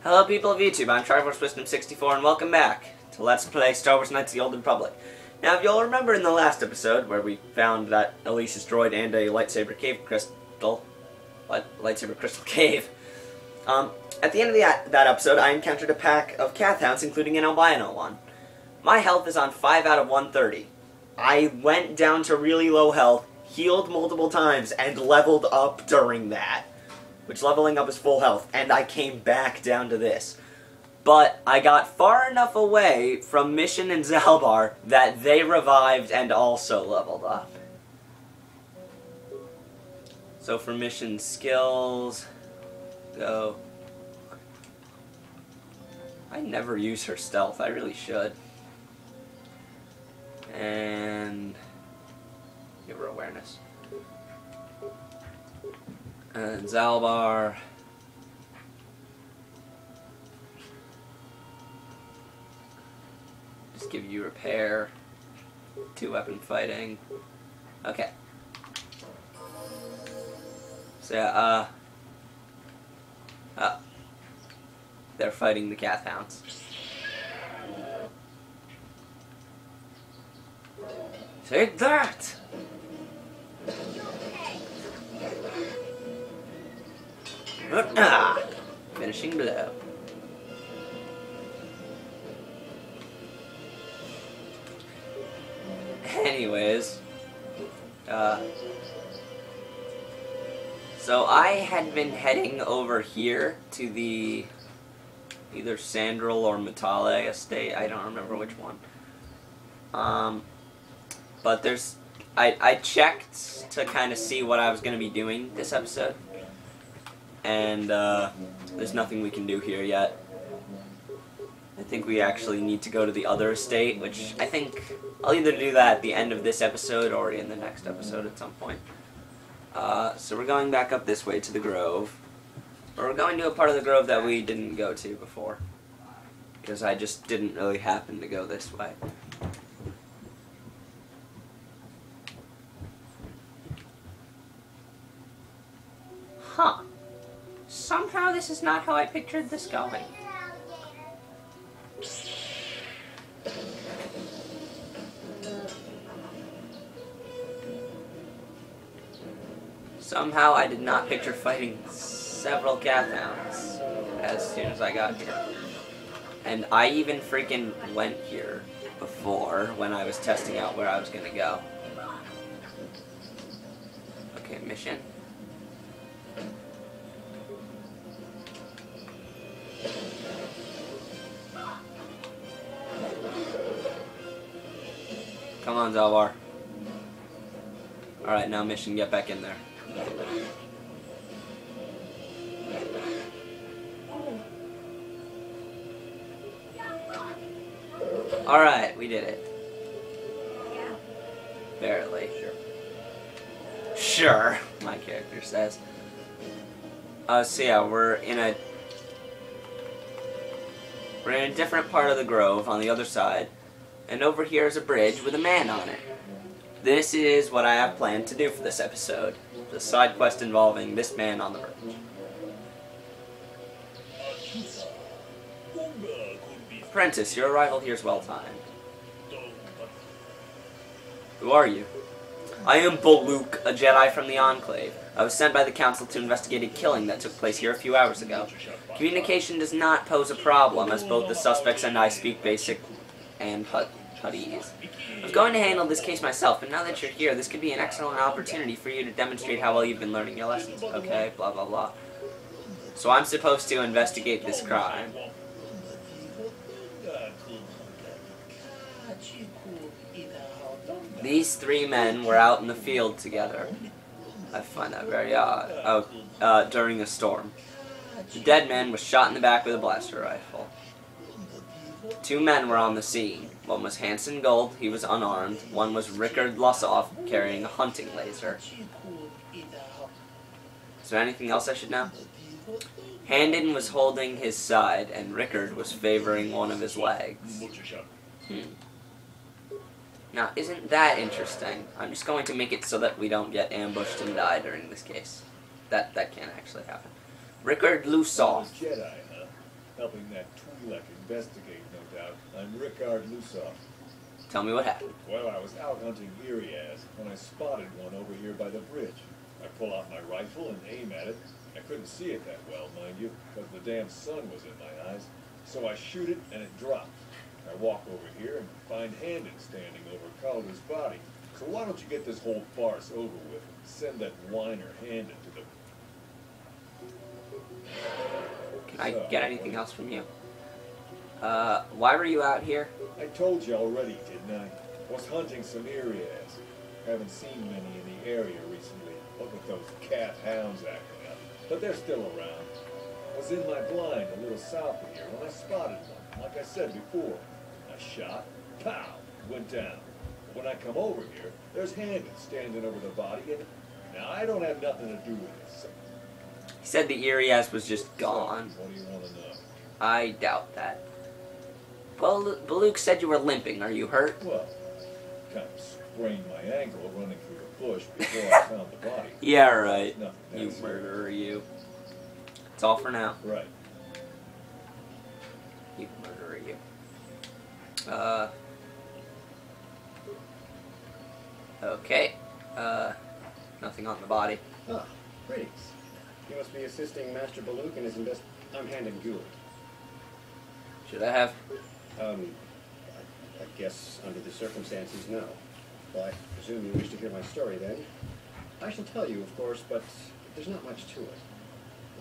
Hello people of YouTube, I'm Triforce64 and welcome back to Let's Play Star Wars Knights of the Old Republic. Now if you'll remember in the last episode where we found that Elise's droid and a lightsaber crystal cave, at the end of that episode I encountered a pack of Kath-hounds, including an albino one. My health is on 5 out of 130. I went down to really low health, healed multiple times, and leveled up during that. Which leveling up is full health, and I came back down to this. But I got far enough away from Mission and Zalbar that they revived and also leveled up. So for mission skills, go. I never use her stealth, I really should. And give her awareness. And Zalbar. Just give you repair. 2-weapon fighting. Okay. So yeah, they're fighting the Kath-hounds. Take that! Finishing blow. Anyways, so I had been heading over here to the either Sandral or Matale estate. I don't remember which one. But I checked to kind of see what I was going to be doing this episode. And there's nothing we can do here yet. I think we actually need to go to the other estate, which I think I'll either do that at the end of this episode or in the next episode at some point. So we're going back up this way to the Grove. Or we're going to a part of the Grove that we didn't go to before. Because I just didn't really happen to go this way. Huh. Somehow this is not how I pictured this going. Somehow I did not picture fighting several Kath-hounds as soon as I got here. And I even freaking went here before when I was testing out where I was gonna go. Okay, mission. Come on, Zalbar. Alright, now mission, get back in there. Alright, we did it. Barely. Sure, my character says. So yeah, we're in a different part of the Grove on the other side. And over here is a bridge with a man on it. This is what I have planned to do for this episode. The side quest involving this man on the bridge. Apprentice, your arrival here is well timed. Who are you? I am Boluk, a Jedi from the Enclave. I was sent by the Council to investigate a killing that took place here a few hours ago. Communication does not pose a problem, as both the suspects and I speak basic and Huttese. I was going to handle this case myself, but now that you're here, this could be an excellent opportunity for you to demonstrate how well you've been learning your lessons. Okay, blah blah blah. So I'm supposed to investigate this crime. These 3 men were out in the field together. I find that very odd. During a storm. The dead man was shot in the back with a blaster rifle. 2 men were on the scene. One was Hanson Gold, he was unarmed. One was Rickard Lussoff, carrying a hunting laser. Is there anything else I should know? Handon was holding his side, and Rickard was favoring one of his legs. Now, isn't that interesting? I'm just going to make it so that we don't get ambushed and die during this case. That can't actually happen. Rickard Lussoff. helping that Twi'lek investigate, no doubt. I'm Rickard Lusoff. Tell me what happened. Well, I was out hunting Iriaz when I spotted one over here by the bridge. I pull out my rifle and aim at it. I couldn't see it that well, mind you, because the damn sun was in my eyes. So I shoot it and it dropped. I walk over here and find Handon standing over Calder's body. So why don't you get this whole farce over with and send that whiner Handon to the... Can I get anything else from you? Why were you out here? I told you already, didn't I? Was hunting some Iriaz. Haven't seen many in the area recently. Look at those cat hounds acting up. But they're still around. Was in my blind a little south of here when I spotted one. Like I said before, I shot, pow, went down. When I come over here, there's Handon standing over the body, and now I don't have nothing to do with this. He said the Iriaz was just gone. So, what do you want to know? I doubt that. Well, Baluk said you were limping. Are you hurt? Well, kind of sprained my ankle running through the bush before I found the body. Yeah, right. Nothing that You serious. murderer, you. It's all for now. Right. You murderer, you. Okay. Nothing on the body. Ah, greetings. You must be assisting Master Baluk in his I'm Handon Gould. Should I have? I guess under the circumstances, no. Well, I presume you wish to hear my story then. I shall tell you, of course, but there's not much to it.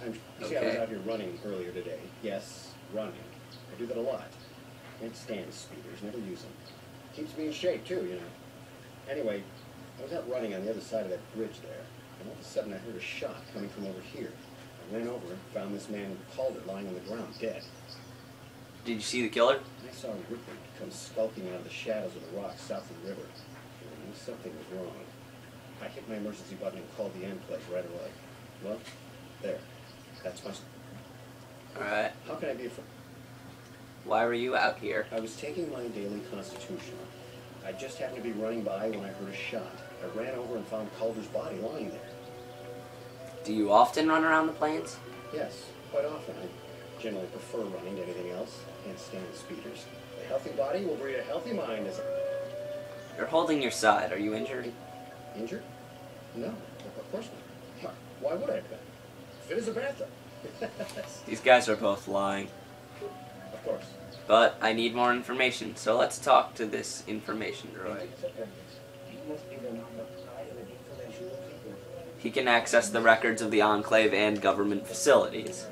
You see, I was Okay. out here running earlier today. Yes, running. I do that a lot. Can't stand speeders, never use them. Keeps me in shape, too, you know. Anyway, I was out running on the other side of that bridge there, and all of a sudden I heard a shot coming from over here. I ran over and found this man Calder lying on the ground, dead. Did you see the killer? I saw Rickard come skulking out of the shadows of the rocks south of the river. I knew something was wrong. I hit my emergency button and called the Enclave right away. Well, there. That's my... Alright. How can I be afraid? Why were you out here? I was taking my daily constitutional. I just happened to be running by when I heard a shot. I ran over and found Calder's body lying there. Do you often run around the plains? Yes, quite often. I generally prefer running to anything else. Can't stand speeders. A healthy body will breed a healthy mind as a... You're holding your side. Are you injured? Injured? No, of course not. Why would I have been? Fit as a bathtub. These guys are both lying. Of course. But I need more information, so let's talk to this information droid. He can access the records of the Enclave and government facilities.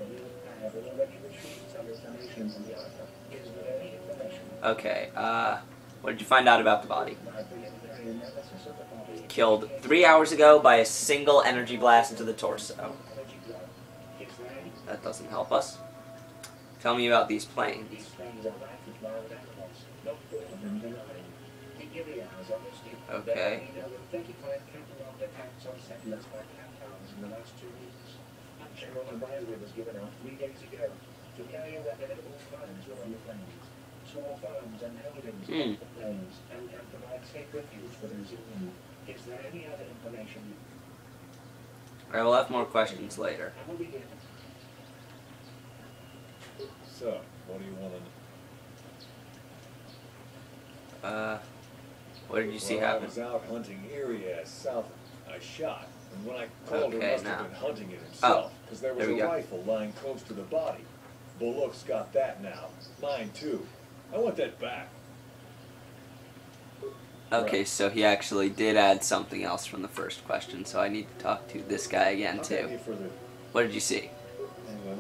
Okay, what did you find out about the body? Killed 3 hours ago by a single energy blast to the torso. That doesn't help us. Tell me about these planes. Okay. I will have more questions later. So, what do you want to know? What did you see Well, happen? I was out hunting Iriaz south. I shot, and when I called, Okay, he must now. have been hunting it himself, because there was there we a go. rifle lying close to the body. Bullock's got that now. Mine too. I want that back. Okay, Right. so he actually did add something else from the first question, so I need to talk to this guy again How can I too. be further? What did you see? Well,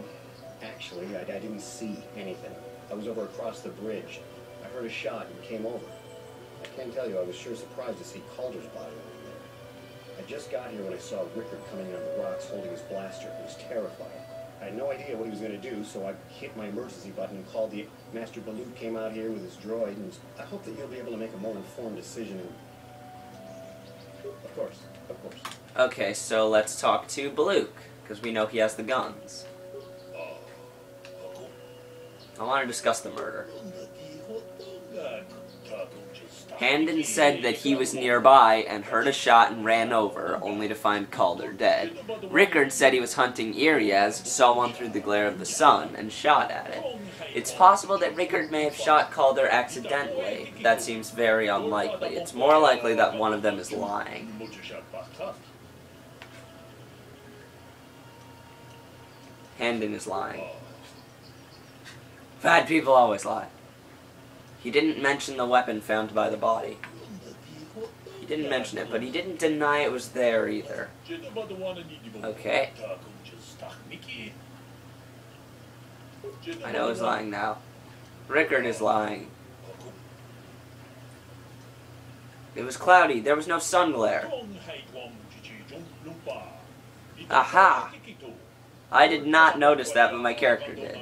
actually, I didn't see anything. I was over across the bridge. I heard a shot and came over. I can't tell you, I was sure surprised to see Calder's body lying there. I just got here when I saw Rickard coming out of the rocks holding his blaster. I was terrified. I had no idea what he was going to do, so I hit my emergency button and called the... Master Baluk came out here with his droid, and I hope that you'll be able to make a more informed decision. And... Of course, of course. Okay, so let's talk to Baluk, because we know he has the guns. I want to discuss the murder. Handon said that he was nearby and heard a shot and ran over, only to find Calder dead. Rickard said he was hunting Iriaz, saw one through the glare of the sun, and shot at it. It's possible that Rickard may have shot Calder accidentally, but that seems very unlikely. It's more likely that one of them is lying. Handon is lying. Bad people always lie. He didn't mention the weapon found by the body. He didn't mention it, but he didn't deny it was there either. Okay. I know he's lying now. Rickard is lying. It was cloudy. There was no sun glare. Aha! I did not notice that, but my character did.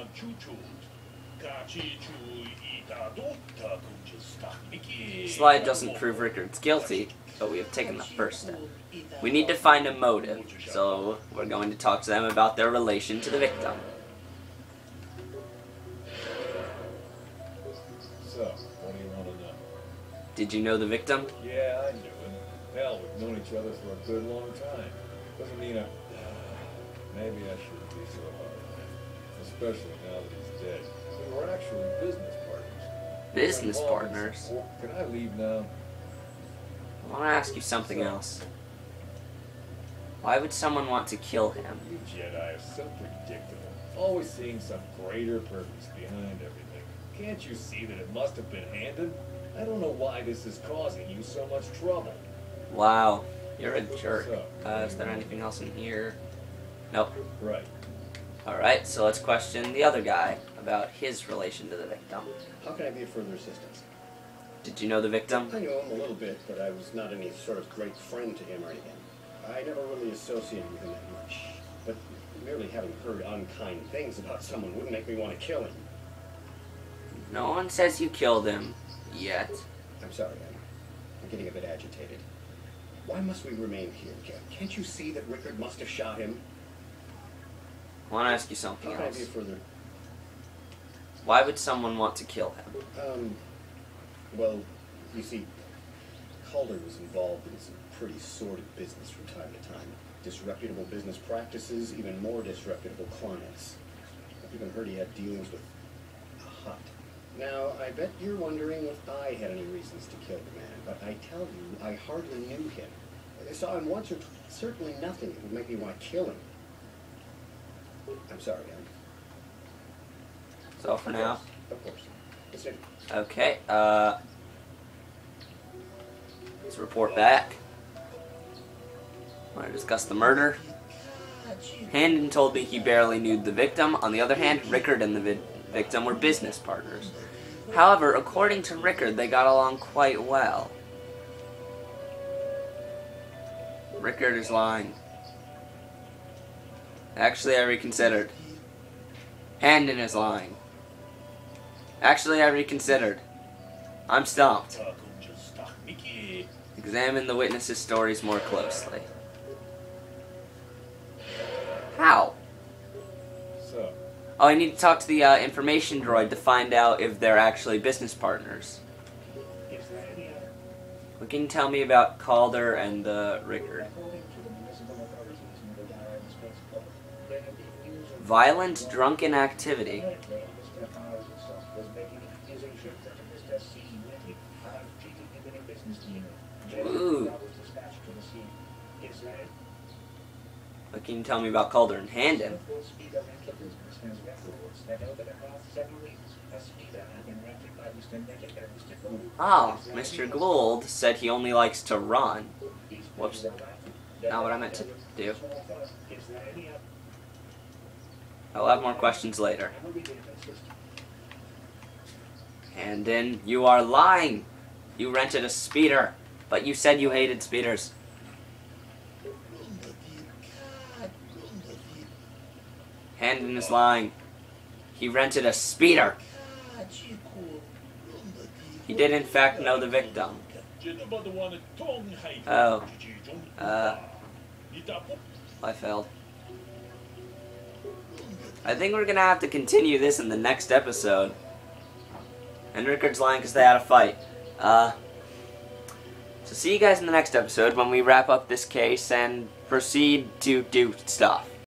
Slide doesn't prove Rickard's guilty, but we have taken the first step. We need to find a motive, so we're going to talk to them about their relation to the victim. So, what do you want to know? Did you know the victim? Yeah, I knew him. Hell, we've known each other for a good long time. Doesn't mean I... maybe I shouldn't be so hard. Especially now that he's dead. We were actually business partners. Business partners? Can I leave now? I want to ask you something else. Why would someone want to kill him? You Jedi are so predictable. Always seeing some greater purpose behind everything. Can't you see that it must have been Handon? I don't know why this is causing you so much trouble. Wow, you're a jerk. Is there anything else in here? Nope. Right. Alright, so let's question the other guy about his relation to the victim. How can I be of further assistance? Did you know the victim? I know him a little bit, but I was not any sort of great friend to him or anything. I never really associated with him that much. But merely having heard unkind things about someone wouldn't make me want to kill him. No one says you killed him. Yet. I'm sorry, I'm getting a bit agitated. Why must we remain here? Can't you see that Rickard must have shot him? I want to ask you something How can I else. be further? Why would someone want to kill him? Well, you see, Calder was involved in some pretty sordid business from time to time. Disreputable business practices, even more disreputable clients. I've even heard he had dealings with a hut. Now, I bet you're wondering if I had any reasons to kill the man, but I tell you, I hardly knew him. I saw him once or twice, certainly nothing that would make me want to kill him. I'm sorry, So for now. Of course. Listen. Okay, let's report back. Want to discuss the murder? Handon told me he barely knew the victim. On the other hand, Rickard and the victim were business partners. However, according to Rickard, they got along quite well. Rickard is lying. Actually, I reconsidered. Handon is lying. Actually, I reconsidered. I'm stumped. Examine the witnesses' stories more closely. How? So, Oh, I need to talk to the information droid to find out if they're actually business partners. What can you tell me about Calder and Rickard? Violent, drunken activity. Ooh. What can you tell me about Calder and Handon? Ah, Mr. Gould said he only likes to run. Whoops. Not what I meant to do. I'll have more questions later. Handon, you are lying. You rented a speeder, but you said you hated speeders. Handon is lying. He rented a speeder. He did in fact know the victim. Oh. I failed. I think we're gonna have to continue this in the next episode. And Rickard's lying because they had a fight. So see you guys in the next episode when we wrap up this case and proceed to do stuff.